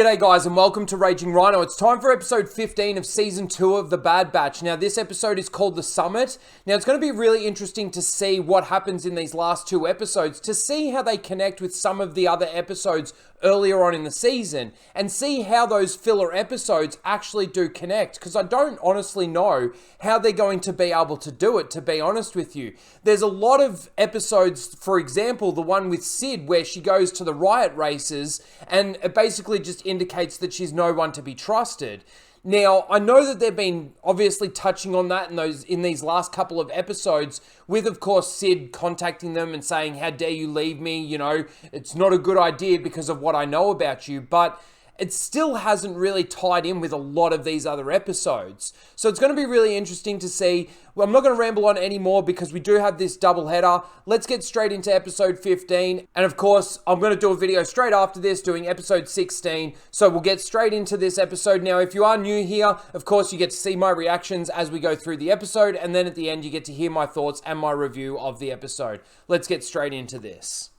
G'day guys and welcome to Raging Rhino. It's time for episode 15 of season 2 of The Bad Batch. Now this episode is called The Summit. Now it's going to be really interesting to see what happens in these last 2 episodes, to see how they connect with some of the other episodes earlier on in the season and see how those filler episodes actually do connect, because I don't honestly know how they're going to be able to do it, to be honest with you. There's a lot of episodes, for example, the one with Sid where she goes to the riot races and it basically just indicates that she's no one to be trusted. Now, I know that they've been obviously touching on that in these last couple of episodes with, of course, Sid contacting them and saying, how dare you leave me? You know, it's not a good idea because of what I know about you. But it still hasn't really tied in with a lot of these other episodes. So it's going to be really interesting to see. Well, I'm not going to ramble on anymore because we do have this double header. Let's get straight into episode 15. And of course, I'm going to do a video straight after this doing episode 16. So we'll get straight into this episode. Now, if you are new here, of course, you get to see my reactions as we go through the episode. And then at the end, you get to hear my thoughts and my review of the episode. Let's get straight into this.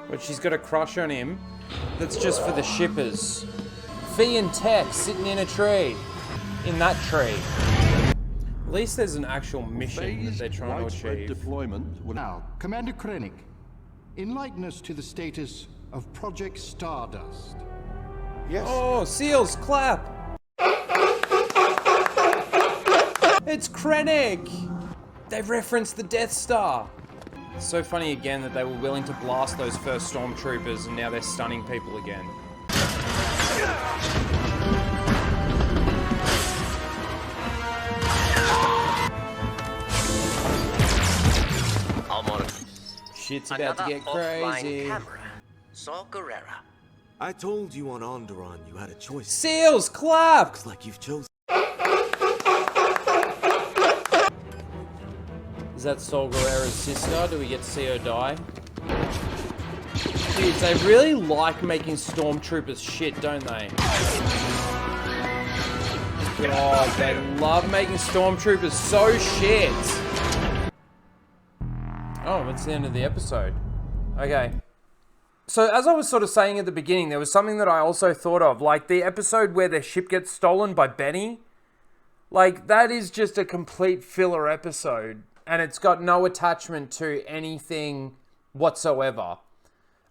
But she's got a crush on him. That's just for the shippers. Fee and Tech sitting in a tree. In that tree. At least there's an actual mission that they're trying to achieve. Deployment will... Now, Commander Krennic, in likeness to the status of Project Stardust. Yes. Oh, SEALs, clap! It's Krennic! They've referenced the Death Star. It's so funny again that they were willing to blast those first stormtroopers and now they're stunning people again. Shit's about to get crazy. Saw Gerrera. I told you on Onderon you had a choice. SEALs, clap! Looks like you've chosen. Is that Saw Gerrera's sister? Do we get to see her die? Dudes, they really like making stormtroopers shit, don't they? God, they love making stormtroopers so shit. Oh, it's the end of the episode. Okay. So as I was sort of saying at the beginning, there was something that I also thought of. Like the episode where their ship gets stolen by Benny. Like, that is just a complete filler episode. And it's got no attachment to anything whatsoever.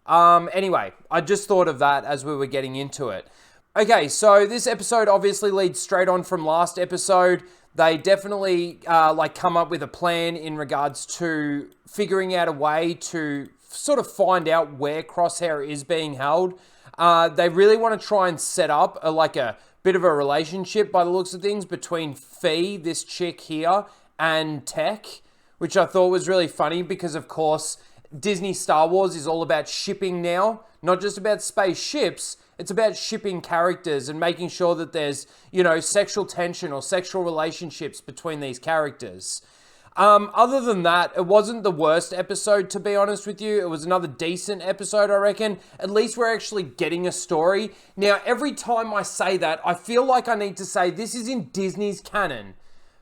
Anyway, I just thought of that as we were getting into it. Okay, so this episode obviously leads straight on from last episode. They definitely come up with a plan in regards to figuring out a way to sort of find out where Crosshair is being held. They really want to try and set up a bit of a relationship by the looks of things between Fee, this chick here, and Tech, which I thought was really funny because, of course, Disney Star Wars is all about shipping now. Not just about spaceships, it's about shipping characters and making sure that there's, you know, sexual tension or sexual relationships between these characters. Other than that, it wasn't the worst episode, to be honest with you. It was another decent episode, I reckon. At least we're actually getting a story. Now, every time I say that, I feel like I need to say this is in Disney's canon.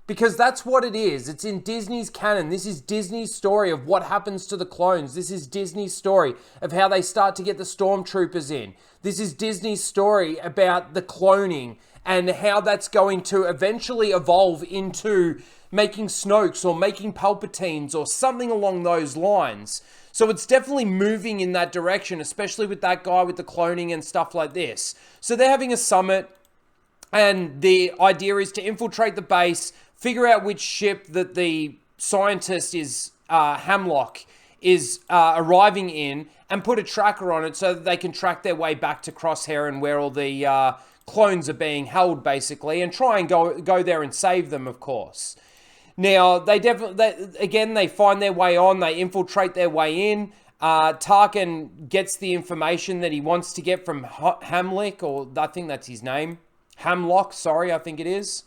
Because that's what it is. It's in Disney's canon. This is Disney's story of what happens to the clones. This is Disney's story of how they start to get the stormtroopers in. This is Disney's story about the cloning and how that's going to eventually evolve into making Snokes or making Palpatines or something along those lines. So it's definitely moving in that direction, especially with that guy with the cloning and stuff like this. So they're having a summit, and the idea is to infiltrate the base, figure out which ship that the scientist is, Hamlock, is arriving in, and put a tracker on it so that they can track their way back to Crosshair and where all the clones are being held, basically, and try and go there and save them, of course. Now, they find their way on, they infiltrate their way in. Tarkin gets the information that he wants to get from Hamlick, or I think that's his name. Hamlock, sorry, I think it is.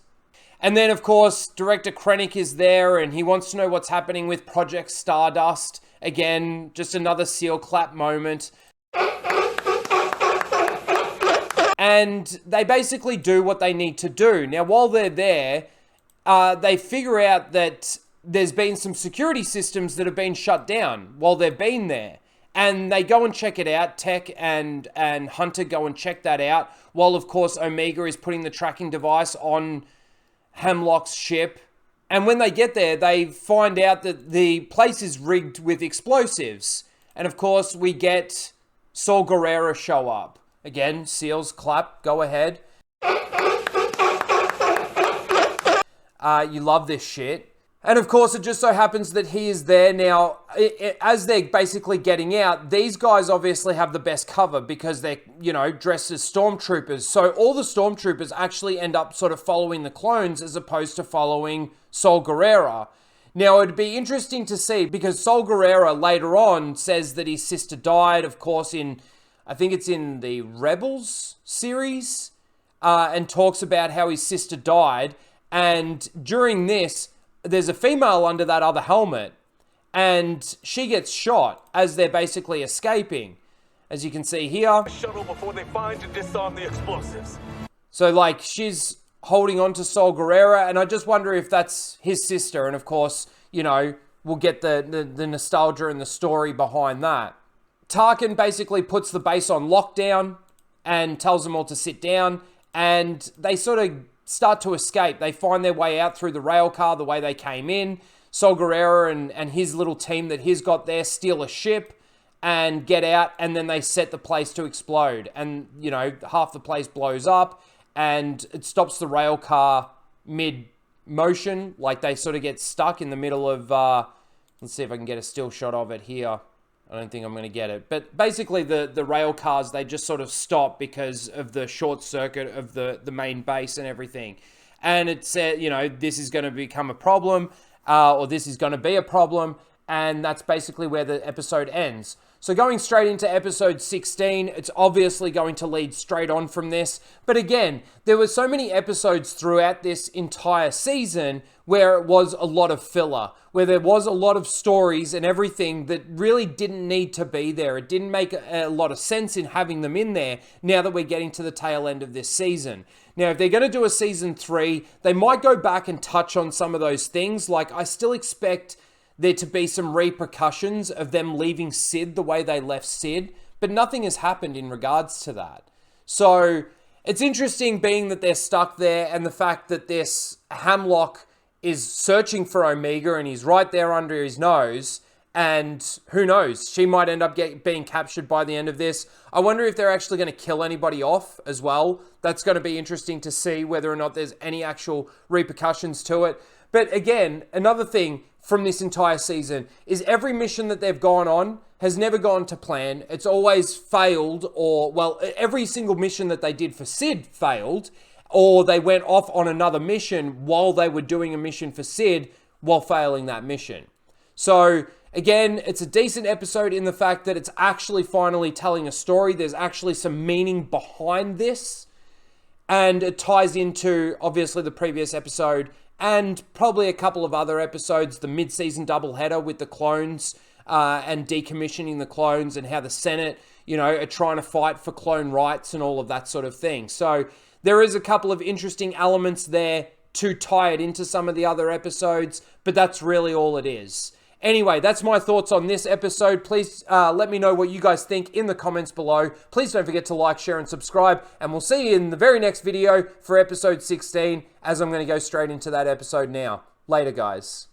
And then, of course, Director Krennic is there, and he wants to know what's happening with Project Stardust. Again, just another seal clap moment. And they basically do what they need to do. Now, while they're there, they figure out that there's been some security systems that have been shut down while they've been there. And they go and check it out. Tech and Hunter go and check that out. While, of course, Omega is putting the tracking device on Hemlock's ship. And when they get there, they find out that the place is rigged with explosives. And, of course, we get Saul Guerrero show up. Again, Seals, clap, go ahead. You love this shit. And of course, it just so happens that he is there now. As they're basically getting out, these guys obviously have the best cover because they're, dressed as stormtroopers. So all the stormtroopers actually end up sort of following the clones as opposed to following Saul Guerrero. Now, it'd be interesting to see because Saul Guerrero later on says that his sister died, of course, I think it's in the Rebels series, and talks about how his sister died. And during this, there's a female under that other helmet, and she gets shot as they're basically escaping. As you can see here. Shuttle before they find and disarm the explosives. So, she's holding on to Saul Guerrero, and I just wonder if that's his sister. And of course, we'll get the nostalgia and the story behind that. Tarkin basically puts the base on lockdown and tells them all to sit down, and they sort of start to escape. They find their way out through the rail car the way they came in. Saul Guerrero and his little team that he's got there steal a ship and get out, and then they set the place to explode. And, half the place blows up, and it stops the rail car mid-motion. They sort of get stuck in the middle of... let's see if I can get a still shot of it here. I don't think I'm going to get it. But basically, the rail cars, they just sort of stop because of the short circuit of the main base and everything. And it said, this is going to become a problem, or this is going to be a problem. And that's basically where the episode ends. So going straight into episode 16, it's obviously going to lead straight on from this. But again, there were so many episodes throughout this entire season where it was a lot of filler, where there was a lot of stories and everything that really didn't need to be there. It didn't make a lot of sense in having them in there now that we're getting to the tail end of this season. Now, if they're going to do a season 3, they might go back and touch on some of those things. I still expect there to be some repercussions of them leaving Sid the way they left Sid, but nothing has happened in regards to that. So it's interesting being that they're stuck there, and the fact that this Hemlock is searching for Omega and he's right there under his nose, and who knows, she might end up being captured by the end of this. I wonder if they're actually going to kill anybody off as well. That's going to be interesting to see whether or not there's any actual repercussions to it. But again, another thing from this entire season is every mission that they've gone on has never gone to plan. It's always failed, or, well, every single mission that they did for Sid failed, or they went off on another mission while they were doing a mission for Sid while failing that mission. So, again, it's a decent episode in the fact that it's actually finally telling a story. There's actually some meaning behind this, and it ties into, obviously, the previous episode and probably a couple of other episodes, the mid-season doubleheader with the clones and decommissioning the clones, and how the Senate, are trying to fight for clone rights and all of that sort of thing. So there is a couple of interesting elements there to tie it into some of the other episodes, but that's really all it is. Anyway, that's my thoughts on this episode. Please let me know what you guys think in the comments below. Please don't forget to like, share, and subscribe. And we'll see you in the very next video for episode 16, as I'm going to go straight into that episode now. Later, guys.